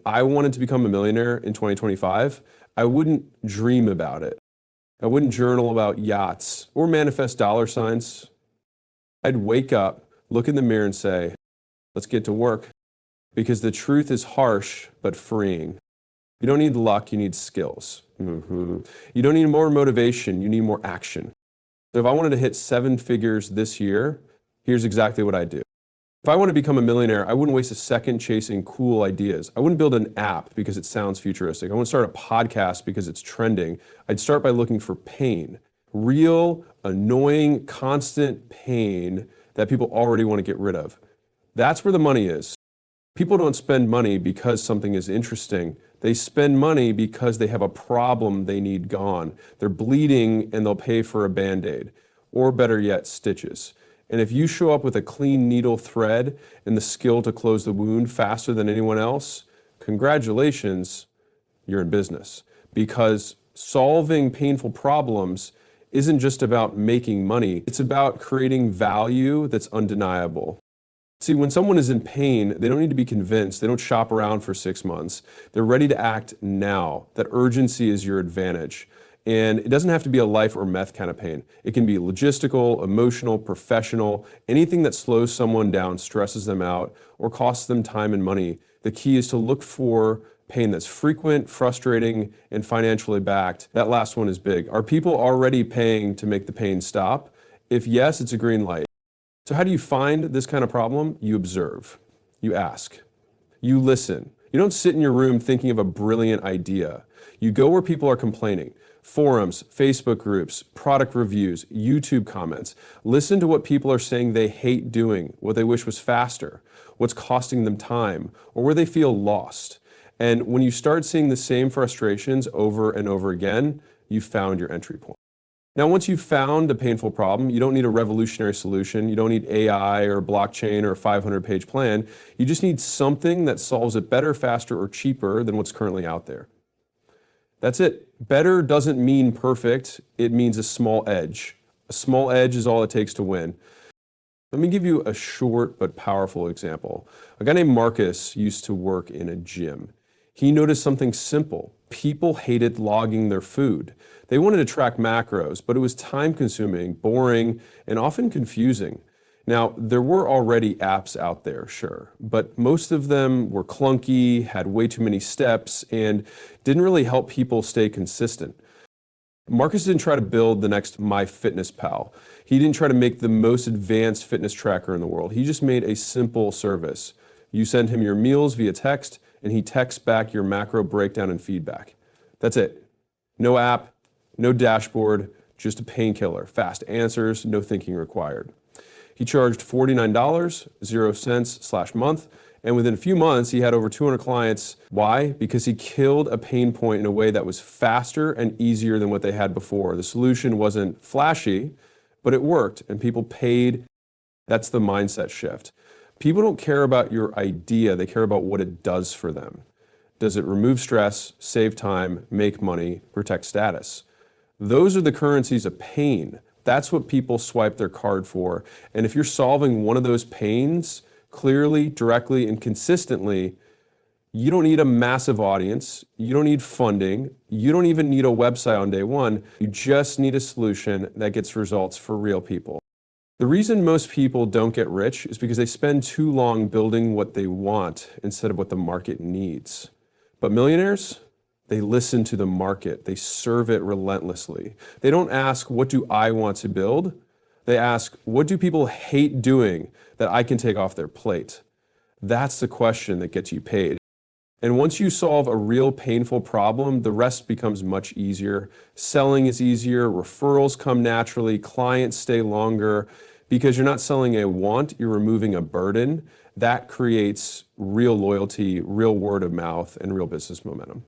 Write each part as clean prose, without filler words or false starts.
I wanted to become a millionaire in 2025, I wouldn't dream about it. I wouldn't journal about yachts or manifest dollar signs. I'd wake up, look in the mirror and say, let's get to work. Because the truth is harsh, but freeing. You don't need luck, you need skills. You don't need more motivation, you need more action. So if I wanted to hit 7 figures this year, here's exactly what I'd do. If I want to become a millionaire, I wouldn't waste a second chasing cool ideas. I wouldn't build an app because it sounds futuristic. I wouldn't start a podcast because it's trending. I'd start by looking for pain. Real, annoying, constant pain that people already want to get rid of. That's where the money is. People don't spend money because something is interesting. They spend money because they have a problem they need gone. They're bleeding and they'll pay for a Band-Aid, or better yet, stitches. And if you show up with a clean needle thread and the skill to close the wound faster than anyone else, congratulations, you're in business. Because solving painful problems isn't just about making money, it's about creating value that's undeniable. See, when someone is in pain, they don't need to be convinced. They don't shop around for 6 months. They're ready to act now. That urgency is your advantage. And it doesn't have to be a life or meth kind of pain. It can be logistical, emotional, professional. Anything that slows someone down, stresses them out, or costs them time and money. The key is to look for pain that's frequent, frustrating, and financially backed. That last one is big. Are people already paying to make the pain stop? If yes, it's a green light. So how do you find this kind of problem? You observe, you ask, you listen. You don't sit in your room thinking of a brilliant idea. You go where people are complaining. Forums, Facebook groups, product reviews, YouTube comments. Listen to what people are saying they hate doing, what they wish was faster, what's costing them time, or where they feel lost. And when you start seeing the same frustrations over and over again, you've found your entry point. Now, once you've found a painful problem, you don't need a revolutionary solution. You don't need AI or blockchain or a 500-page plan. You just need something that solves it better, faster, or cheaper than what's currently out there. That's it. Better doesn't mean perfect. It means a small edge. A small edge is all it takes to win. Let me give you a short but powerful example. A guy named Marcus used to work in a gym. He noticed something simple. People hated logging their food. They wanted to track macros, but it was time-consuming, boring, and often confusing. Now, there were already apps out there, sure, but most of them were clunky, had way too many steps, and didn't really help people stay consistent. Marcus didn't try to build the next MyFitnessPal. He didn't try to make the most advanced fitness tracker in the world. He just made a simple service. You send him your meals via text, and he texts back your macro breakdown and feedback. That's it. No app, no dashboard, just a painkiller. Fast answers, no thinking required. He charged $49.00/month, and within a few months, he had over 200 clients. Why? Because he killed a pain point in a way that was faster and easier than what they had before. The solution wasn't flashy, but it worked, and people paid. That's the mindset shift. People don't care about your idea, they care about what it does for them. Does it remove stress, save time, make money, protect status? Those are the currencies of pain. That's what people swipe their card for. And if you're solving one of those pains clearly, directly, and consistently, you don't need a massive audience, you don't need funding, you don't even need a website on day one. You just need a solution that gets results for real people. The reason most people don't get rich is because they spend too long building what they want instead of what the market needs. But millionaires, they listen to the market. They serve it relentlessly. They don't ask, what do I want to build? They ask, what do people hate doing that I can take off their plate? That's the question that gets you paid. And once you solve a real painful problem, the rest becomes much easier. Selling is easier, referrals come naturally, clients stay longer. Because you're not selling a want, you're removing a burden. That creates real loyalty, real word of mouth, and real business momentum.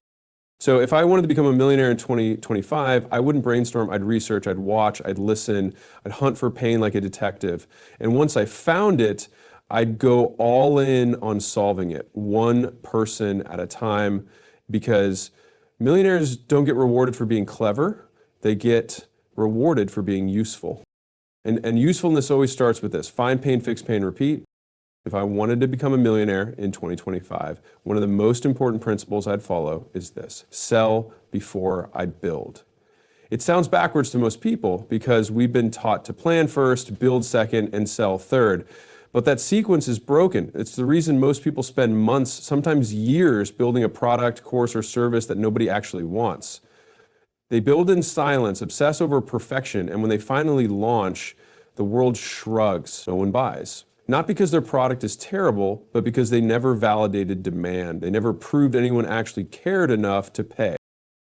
So if I wanted to become a millionaire in 2025, I wouldn't brainstorm, I'd research, I'd watch, I'd listen, I'd hunt for pain like a detective. And once I found it, I'd go all in on solving it, one person at a time, because millionaires don't get rewarded for being clever, they get rewarded for being useful. And usefulness always starts with this: find pain, fix pain, repeat. If I wanted to become a millionaire in 2025, one of the most important principles I'd follow is this: sell before I build. It sounds backwards to most people because we've been taught to plan first, build second, and sell third. But that sequence is broken. It's the reason most people spend months, sometimes years, building a product, course, or service that nobody actually wants. They build in silence, obsess over perfection, and when they finally launch, the world shrugs. No one buys. Not because their product is terrible, but because they never validated demand. They never proved anyone actually cared enough to pay.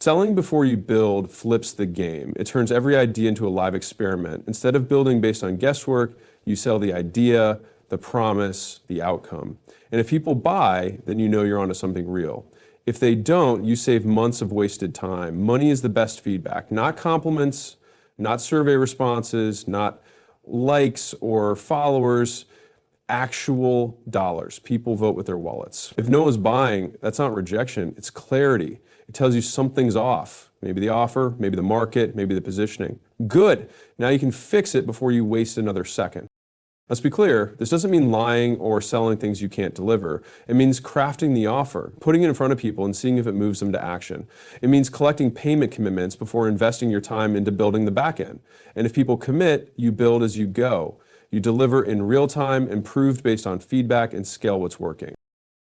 Selling before you build flips the game. It turns every idea into a live experiment. Instead of building based on guesswork, you sell the idea, the promise, the outcome. And if people buy, then you know you're onto something real. If they don't, you save months of wasted time. Money is the best feedback, not compliments, not survey responses, not likes or followers, actual dollars. People vote with their wallets. If no one's buying, that's not rejection, it's clarity. It tells you something's off. Maybe the offer, maybe the market, maybe the positioning. Good. Now you can fix it before you waste another second. Let's be clear, this doesn't mean lying or selling things you can't deliver. It means crafting the offer, putting it in front of people and seeing if it moves them to action. It means collecting payment commitments before investing your time into building the back end. And if people commit, you build as you go. You deliver in real time, improved based on feedback, and scale what's working.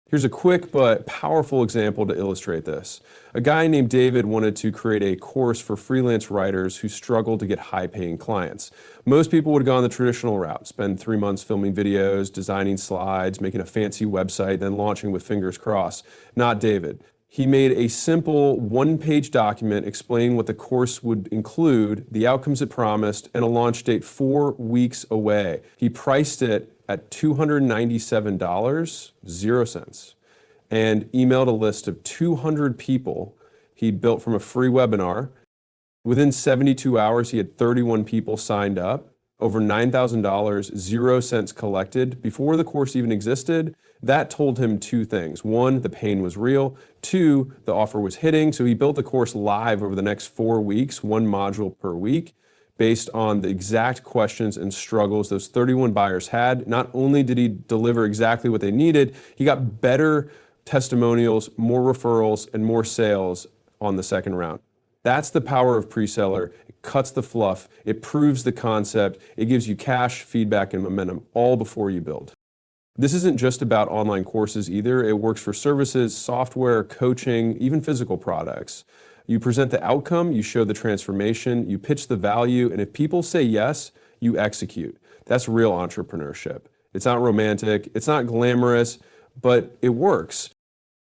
Here's a quick but powerful example to illustrate this. A guy named David wanted to create a course for freelance writers who struggle to get high-paying clients. Most people would have gone the traditional route, spend 3 months filming videos, designing slides, making a fancy website, then launching with fingers crossed. Not David. He made a simple one-page document explaining what the course would include, the outcomes it promised, and a launch date 4 weeks away. He priced it at $297, 0 cents, and emailed a list of 200 people he'd built from a free webinar. Within 72 hours, he had 31 people signed up, over $9,000, 0 cents collected before the course even existed. That told him two things. One, the pain was real. Two, the offer was hitting. So he built the course live over the next 4 weeks, 1 module per week, based on the exact questions and struggles those 31 buyers had. Not only did he deliver exactly what they needed, he got better testimonials, more referrals, and more sales on the second round. That's the power of pre-seller. It cuts the fluff, it proves the concept, it gives you cash, feedback, and momentum, all before you build. This isn't just about online courses either. It works for services, software, coaching, even physical products. You present the outcome, you show the transformation, you pitch the value, and if people say yes, you execute. That's real entrepreneurship. It's not romantic, it's not glamorous, but it works.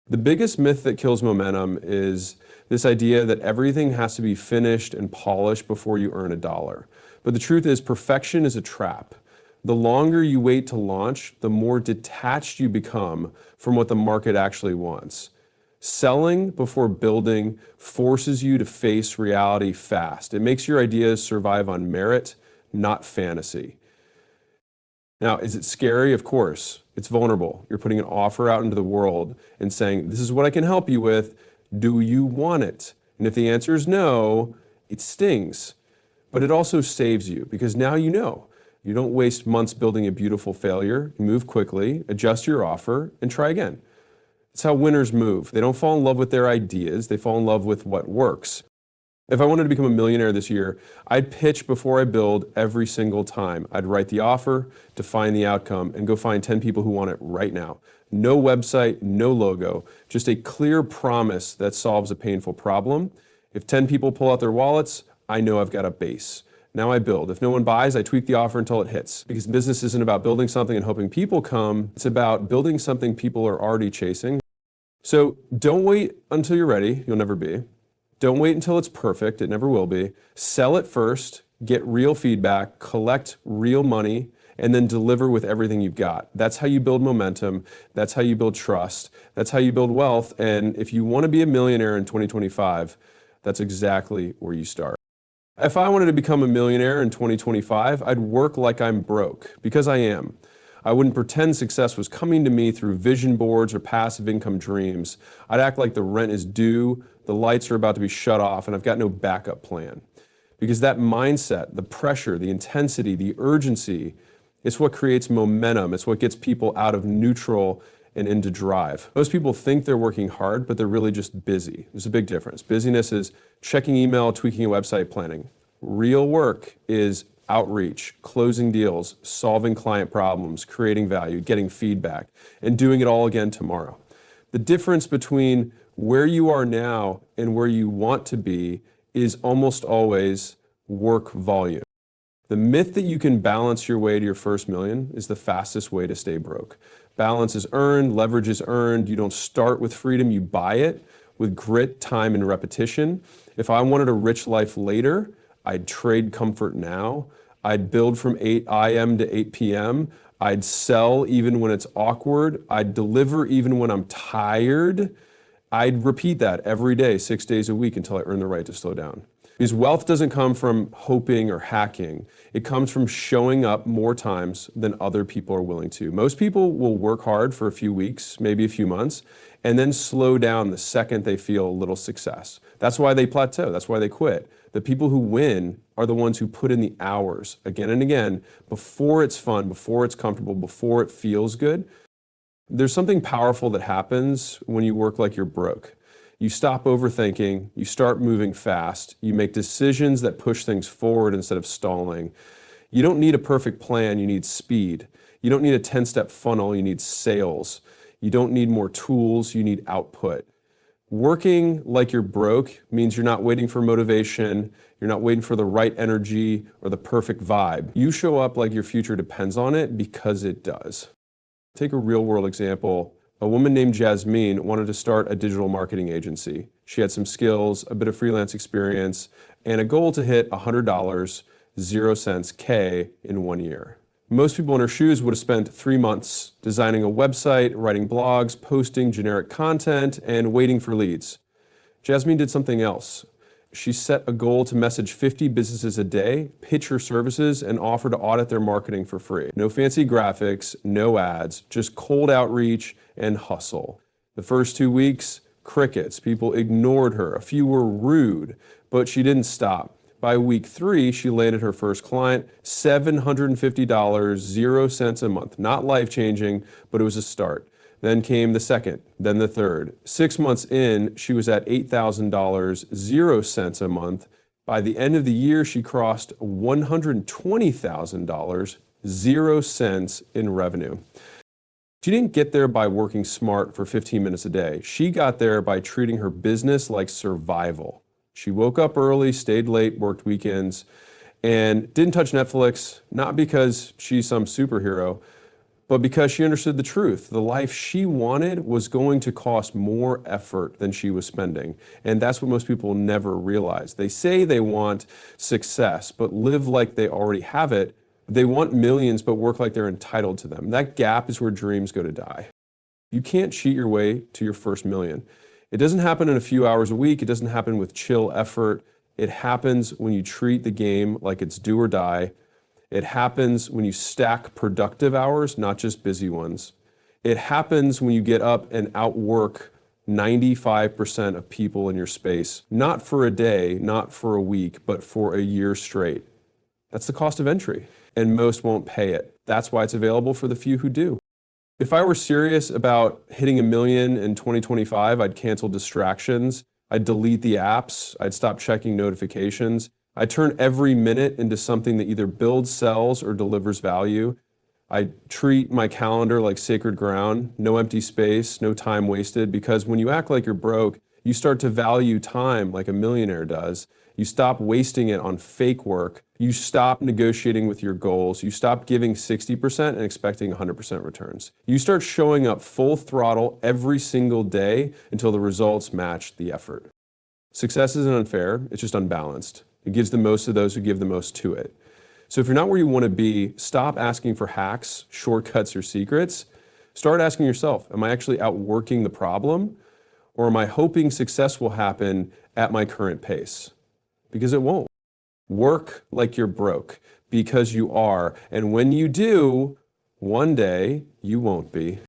The biggest myth that kills momentum is this idea that everything has to be finished and polished before you earn a dollar. But the truth is, perfection is a trap. The longer you wait to launch, the more detached you become from what the market actually wants. Selling before building forces you to face reality fast. It makes your ideas survive on merit, not fantasy. Now, is it scary? Of course. It's vulnerable. You're putting an offer out into the world and saying, this is what I can help you with. Do you want it? And if the answer is no, it stings. But it also saves you because now you know. You don't waste months building a beautiful failure. You move quickly, adjust your offer, and try again. It's how winners move. They don't fall in love with their ideas. They fall in love with what works. If I wanted to become a millionaire this year, I'd pitch before I build every single time. I'd write the offer, define the outcome, and go find 10 people who want it right now. No website, no logo, just a clear promise that solves a painful problem. If 10 people pull out their wallets, I know I've got a base. Now I build. If no one buys, I tweak the offer until it hits. Because business isn't about building something and hoping people come. It's about building something people are already chasing. So don't wait until you're ready. You'll never be. Don't wait until it's perfect. It never will be. Sell it first, get real feedback, collect real money, and then deliver with everything you've got. That's how you build momentum. That's how you build trust. That's how you build wealth. And if you want to be a millionaire in 2025, that's exactly where you start. If I wanted to become a millionaire in 2025, I'd work like I'm broke, because I am. I wouldn't pretend success was coming to me through vision boards or passive income dreams. I'd act like the rent is due, the lights are about to be shut off, and I've got no backup plan. Because that mindset, the pressure, the intensity, the urgency, It's what creates momentum. It's what gets people out of neutral and into drive. Most people think they're working hard, but they're really just busy. There's a big difference. Busyness is checking email, tweaking a website, planning. Real work is outreach, closing deals, solving client problems, creating value, getting feedback, and doing it all again tomorrow. The difference between where you are now and where you want to be is almost always work volume. The myth that you can balance your way to your first million is the fastest way to stay broke. Balance is earned, leverage is earned. You don't start with freedom, you buy it with grit, time, and repetition. If I wanted a rich life later, I'd trade comfort now. I'd build from 8 a.m. to 8 p.m. I'd sell even when it's awkward. I'd deliver even when I'm tired. I'd repeat that every day, 6 days a week until I earn the right to slow down. Because wealth doesn't come from hoping or hacking. It comes from showing up more times than other people are willing to. Most people will work hard for a few weeks, maybe a few months, and then slow down the second they feel a little success. That's why they plateau. That's why they quit. The people who win are the ones who put in the hours again and again before it's fun, before it's comfortable, before it feels good. There's something powerful that happens when you work like you're broke. You stop overthinking, you start moving fast, you make decisions that push things forward instead of stalling. You don't need a perfect plan, you need speed. You don't need a 10-step funnel, you need sales. You don't need more tools, you need output. Working like you're broke means you're not waiting for motivation, you're not waiting for the right energy or the perfect vibe. You show up like your future depends on it because it does. Take a real world example. A woman named Jasmine wanted to start a digital marketing agency. She had some skills, a bit of freelance experience, and a goal to hit $100, 0 cents K in 1 year. Most people in her shoes would have spent 3 months designing a website, writing blogs, posting generic content, and waiting for leads. Jasmine did something else. She set a goal to message 50 businesses a day, pitch her services, and offer to audit their marketing for free. No fancy graphics, no ads, just cold outreach and hustle. The first 2 weeks, crickets. People ignored her. A few were rude, but she didn't stop. By week 3, she landed her first client, $750, 0 cents a month. Not life-changing, but it was a start. Then came the second, then the third. 6 months in, she was at $8,000, 0 cents a month. By the end of the year, she crossed $120,000, 0 cents in revenue. She didn't get there by working smart for 15 minutes a day. She got there by treating her business like survival. She woke up early, stayed late, worked weekends, and didn't touch Netflix, not because she's some superhero, but because she understood the truth. The life she wanted was going to cost more effort than she was spending. And that's what most people never realize. They say they want success, but live like they already have it. They want millions, but work like they're entitled to them. That gap is where dreams go to die. You can't cheat your way to your first million. It doesn't happen in a few hours a week. It doesn't happen with chill effort. It happens when you treat the game like it's do or die. It happens when you stack productive hours, not just busy ones. It happens when you get up and outwork 95% of people in your space, not for a day, not for a week, but for a year straight. That's the cost of entry, and most won't pay it. That's why it's available for the few who do. If I were serious about hitting 1 million in 2025, I'd cancel distractions. I'd delete the apps. I'd stop checking notifications. I turn every minute into something that either builds, sells, or delivers value. I treat my calendar like sacred ground, no empty space, no time wasted, because when you act like you're broke, you start to value time like a millionaire does. You stop wasting it on fake work. You stop negotiating with your goals. You stop giving 60% and expecting 100% returns. You start showing up full throttle every single day until the results match the effort. Success isn't unfair, it's just unbalanced. It gives the most to those who give the most to it. So if you're not where you want to be, stop asking for hacks, shortcuts, or secrets. Start asking yourself, am I actually outworking the problem? Or am I hoping success will happen at my current pace? Because it won't. Work like you're broke, because you are. And when you do, one day you won't be.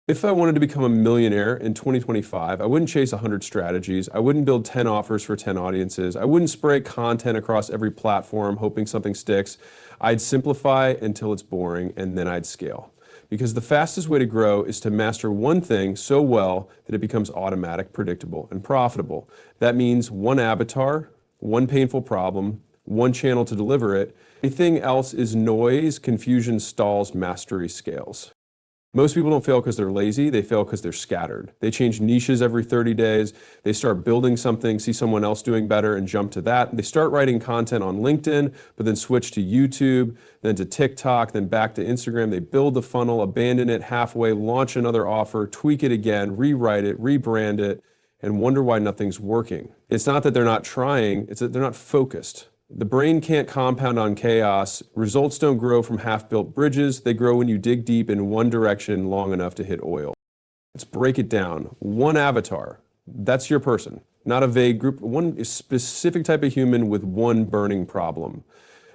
If I wanted to become a millionaire in 2025, I wouldn't chase 100 strategies. I wouldn't build 10 offers for 10 audiences. I wouldn't spray content across every platform hoping something sticks. I'd simplify until it's boring, and then I'd scale. Because the fastest way to grow is to master one thing so well that it becomes automatic, predictable, and profitable. That means one avatar, one painful problem, one channel to deliver it. Anything else is noise, confusion stalls, mastery scales. Most people don't fail because they're lazy, they fail because they're scattered. They change niches every 30 days, they start building something, see someone else doing better and jump to that. They start writing content on LinkedIn, but then switch to YouTube, then to TikTok, then back to Instagram. They build the funnel, abandon it halfway, launch another offer, tweak it again, rewrite it, rebrand it, and wonder why nothing's working. It's not that they're not trying, it's that they're not focused. The brain can't compound on chaos. Results don't grow from half-built bridges. They grow when you dig deep in one direction long enough to hit oil. Let's break it down. One avatar, that's your person, not a vague group, one specific type of human with one burning problem.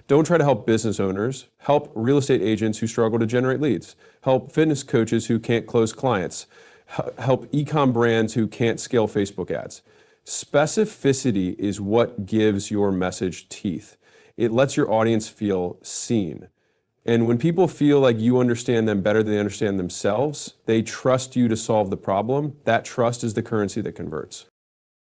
Don't try to help business owners. Help real estate agents who struggle to generate leads. Help fitness coaches who can't close clients. Help e-com brands who can't scale Facebook ads. Specificity is what gives your message teeth. It lets your audience feel seen. And when people feel like you understand them better than they understand themselves, they trust you to solve the problem. That trust is the currency that converts.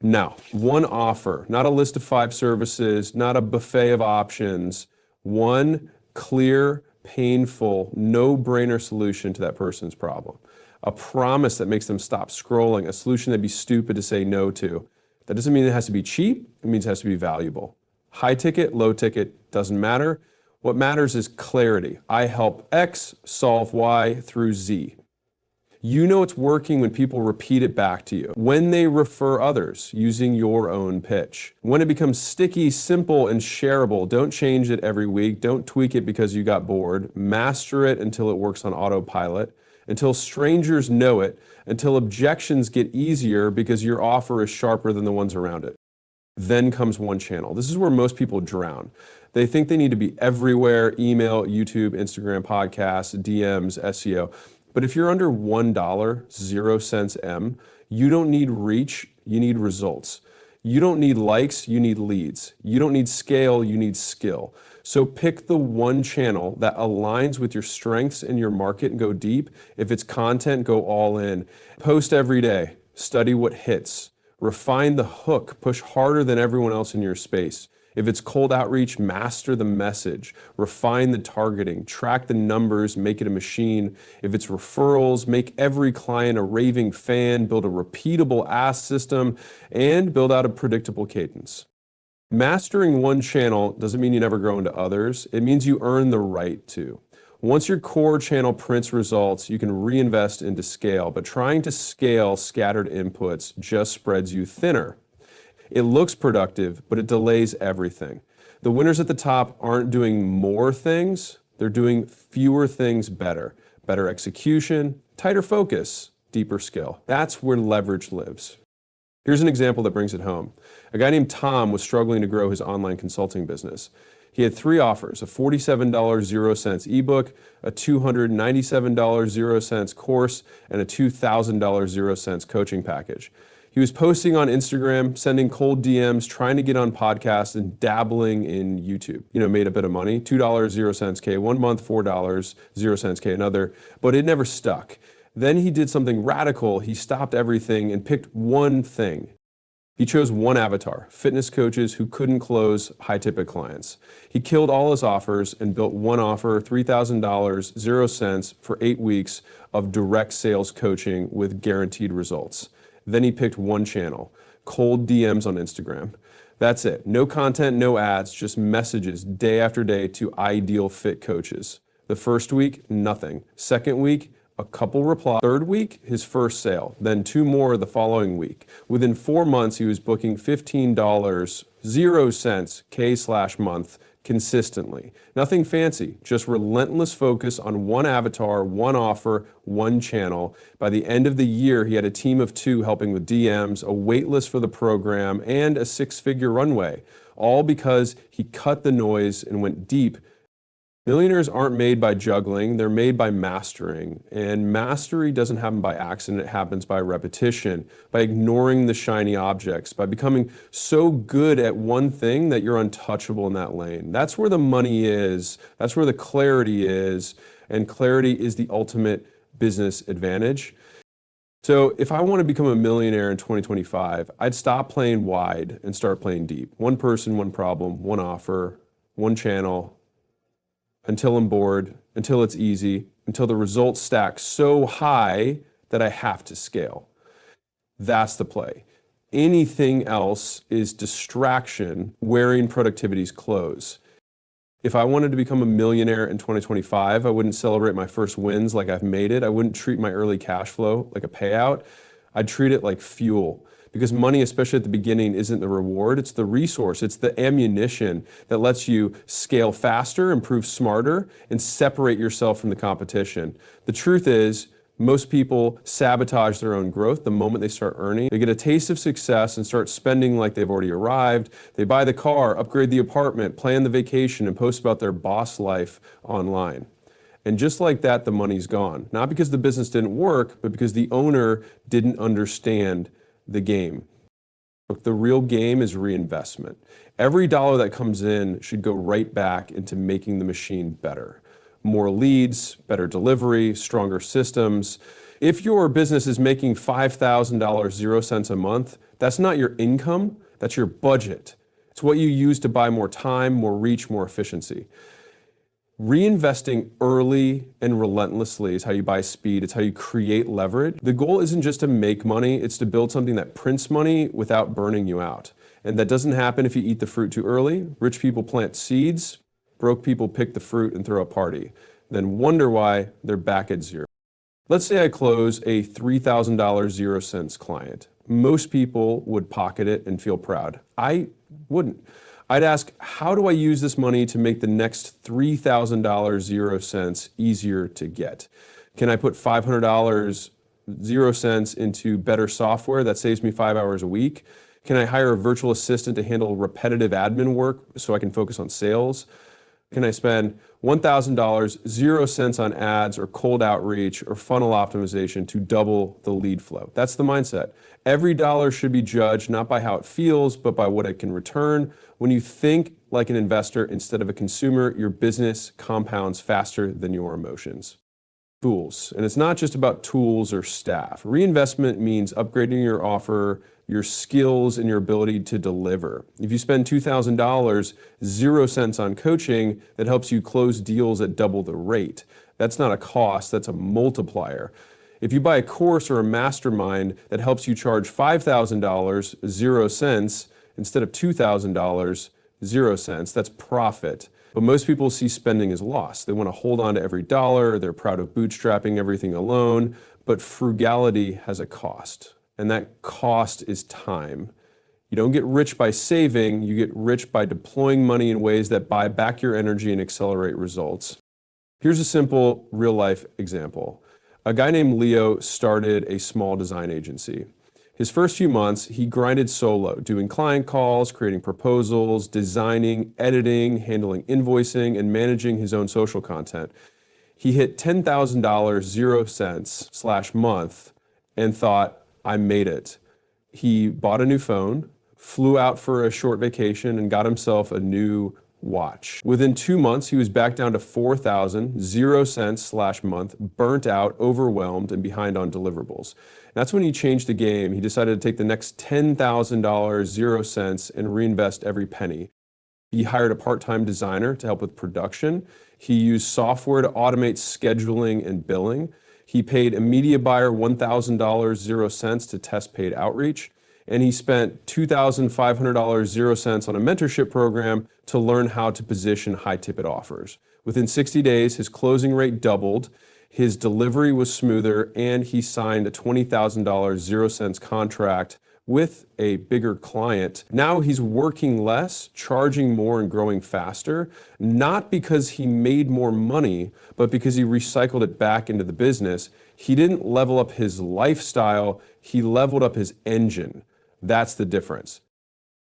Now, one offer, not a list of 5 services, not a buffet of options, one clear, painful, no-brainer solution to that person's problem. A promise that makes them stop scrolling, a solution that'd be stupid to say no to. That doesn't mean it has to be cheap, it means it has to be valuable. High ticket, low ticket, doesn't matter. What matters is clarity. I help X solve Y through Z. You know it's working when people repeat it back to you, when they refer others using your own pitch. When it becomes sticky, simple, and shareable, don't change it every week. Don't tweak it because you got bored. Master it until it works on autopilot, until strangers know it, until objections get easier because your offer is sharper than the ones around it. Then comes one channel. This is where most people drown. They think they need to be everywhere: email, YouTube, Instagram, podcasts, DMs, SEO. But if you're under $1, 0 cents M, you don't need reach, you need results. You don't need likes, you need leads. You don't need scale, you need skill. So pick the one channel that aligns with your strengths and your market and go deep. If it's content, go all in. Post every day, study what hits. Refine the hook, push harder than everyone else in your space. If it's cold outreach, master the message, refine the targeting, track the numbers, make it a machine. If it's referrals, make every client a raving fan, build a repeatable ask system, and build out a predictable cadence. Mastering one channel doesn't mean you never grow into others. It means you earn the right to. Once your core channel prints results, you can reinvest into scale, but trying to scale scattered inputs just spreads you thinner. It looks productive, but it delays everything. The winners at the top aren't doing more things, they're doing fewer things better. Better execution, tighter focus, deeper skill. That's where leverage lives. Here's an example that brings it home. A guy named Tom was struggling to grow his online consulting business. He had 3 offers: a $47 0 cents ebook, a $297 0 cents course, and a $2,000 0 cents coaching package. He was posting on Instagram, sending cold DMs, trying to get on podcasts, and dabbling in YouTube. Made a bit of money, $2 0 cents K one month, $4 0 cents K another, but it never stuck. Then he did something radical. He stopped everything and picked one thing. He chose one avatar: fitness coaches who couldn't close high-ticket clients. He killed all his offers and built one offer, $3,000 0 cents for 8 weeks of direct sales coaching with guaranteed results. Then he picked one channel: cold DMs on Instagram. That's it. No content, no ads, just messages day after day to ideal fit coaches. The first week, nothing. Second week, a couple replies. Third week, his first sale. Then 2 more the following week. Within 4 months, he was booking $15 0 cents K/month consistently. Nothing fancy, just relentless focus on one avatar, one offer, one channel. By the end of the year, he had a team of 2 helping with DMs, a wait list for the program, and a 6-figure runway. All because he cut the noise and went deep Millionaires aren't made by juggling, they're made by mastering. And mastery doesn't happen by accident, it happens by repetition, by ignoring the shiny objects, by becoming so good at one thing that you're untouchable in that lane. That's where the money is, that's where the clarity is, and clarity is the ultimate business advantage. So if I want to become a millionaire in 2025, I'd stop playing wide and start playing deep. One person, one problem, one offer, one channel, until I'm bored, until it's easy, until the results stack so high that I have to scale. That's the play. Anything else is distraction wearing productivity's clothes. If I wanted to become a millionaire in 2025, I wouldn't celebrate my first wins like I've made it. I wouldn't treat my early cash flow like a payout. I'd treat it like fuel. Because money, especially at the beginning, isn't the reward, it's the resource, it's the ammunition that lets you scale faster, improve smarter, and separate yourself from the competition. The truth is, most people sabotage their own growth the moment they start earning. They get a taste of success and start spending like they've already arrived. They buy the car, upgrade the apartment, plan the vacation, and post about their boss life online. And just like that, the money's gone. Not because the business didn't work, but because the owner didn't understand the game. Look, the real game is reinvestment. Every dollar that comes in should go right back into making the machine better. More leads, better delivery, stronger systems. If your business is making $5,000, 0 cents a month, that's not your income, that's your budget. It's what you use to buy more time, more reach, more efficiency. Reinvesting early and relentlessly is how you buy speed. It's how you create leverage. The goal isn't just to make money, it's to build something that prints money without burning you out. And that doesn't happen if you eat the fruit too early. Rich people plant seeds, broke people pick the fruit and throw a party, then wonder why they're back at zero. Let's say I close a $3,000 0 cents client. Most people would pocket it and feel proud. I wouldn't. I'd ask, how do I use this money to make the next $3,000 0 cents easier to get? Can I put $500 0 cents into better software that saves me 5 hours a week? Can I hire a virtual assistant to handle repetitive admin work so I can focus on sales? Can I spend $1,000 0 cents on ads or cold outreach or funnel optimization to double the lead flow? That's the mindset. Every dollar should be judged not by how it feels, but by what it can return. When you think like an investor instead of a consumer, your business compounds faster than your emotions. Tools. And it's not just about tools or staff. Reinvestment means upgrading your offer, your skills, and your ability to deliver. If you spend $2,000, 0 cents on coaching, that helps you close deals at double the rate. That's not a cost, that's a multiplier. If you buy a course or a mastermind that helps you charge $5,000, 0 cents, instead of $2,000, 0 cents, that's profit. But most people see spending as loss. They want to hold on to every dollar, they're proud of bootstrapping everything alone, but frugality has a cost, and that cost is time. You don't get rich by saving, you get rich by deploying money in ways that buy back your energy and accelerate results. Here's a simple real-life example. A guy named Leo started a small design agency. His first few months, he grinded solo, doing client calls, creating proposals, designing, editing, handling invoicing, and managing his own social content. He hit $10,000 0 cents / month and thought, I made it. He bought a new phone, flew out for a short vacation, and got himself a new watch. Within 2 months, he was back down to $4,000, 0 cents / month, burnt out, overwhelmed, and behind on deliverables. That's when he changed the game. He decided to take the next $10,000, 0 cents, and reinvest every penny. He hired a part-time designer to help with production. He used software to automate scheduling and billing. He paid a media buyer $1,000, 0 cents to test paid outreach. And he spent $2,500, 0 cents on a mentorship program to learn how to position high ticket offers. Within 60 days, his closing rate doubled, his delivery was smoother, and he signed a $20,000, 0 cents contract with a bigger client. Now he's working less, charging more, and growing faster, not because he made more money, but because he recycled it back into the business. He didn't level up his lifestyle, he leveled up his engine. That's the difference.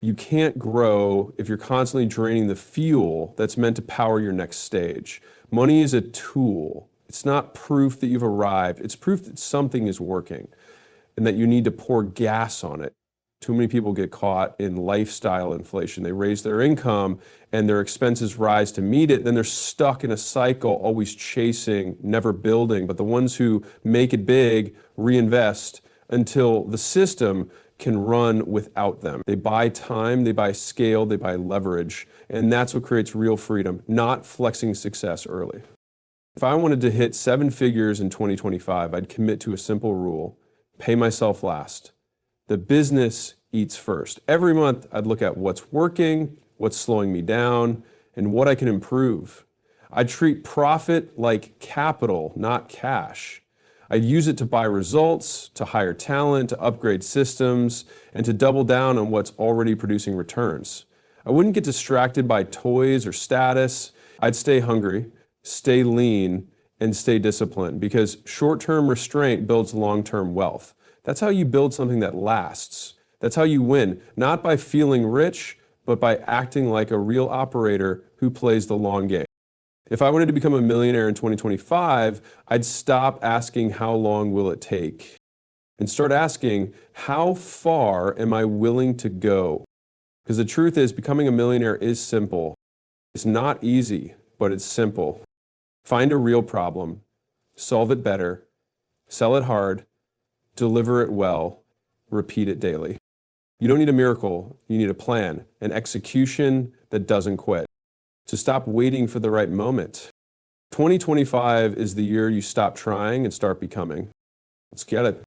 You can't grow if you're constantly draining the fuel that's meant to power your next stage. Money is a tool. It's not proof that you've arrived. It's proof that something is working and that you need to pour gas on it. Too many people get caught in lifestyle inflation. They raise their income and their expenses rise to meet it. Then they're stuck in a cycle, always chasing, never building. But the ones who make it big reinvest until the system can run without them. They buy time, they buy scale, they buy leverage. And that's what creates real freedom, not flexing success early. If I wanted to hit 7 figures in 2025, I'd commit to a simple rule: pay myself last. The business eats first. Every month, I'd look at what's working, what's slowing me down, and what I can improve. I'd treat profit like capital, not cash. I'd use it to buy results, to hire talent, to upgrade systems, and to double down on what's already producing returns. I wouldn't get distracted by toys or status. I'd stay hungry, stay lean, and stay disciplined, because short-term restraint builds long-term wealth. That's how you build something that lasts. That's how you win, not by feeling rich, but by acting like a real operator who plays the long game. If I wanted to become a millionaire in 2025, I'd stop asking how long will it take and start asking, how far am I willing to go? Because the truth is, becoming a millionaire is simple. It's not easy, but it's simple. Find a real problem, solve it better, sell it hard, deliver it well, repeat it daily. You don't need a miracle, you need a plan, an execution that doesn't quit. So stop waiting for the right moment. 2025 is the year you stop trying and start becoming. Let's get it.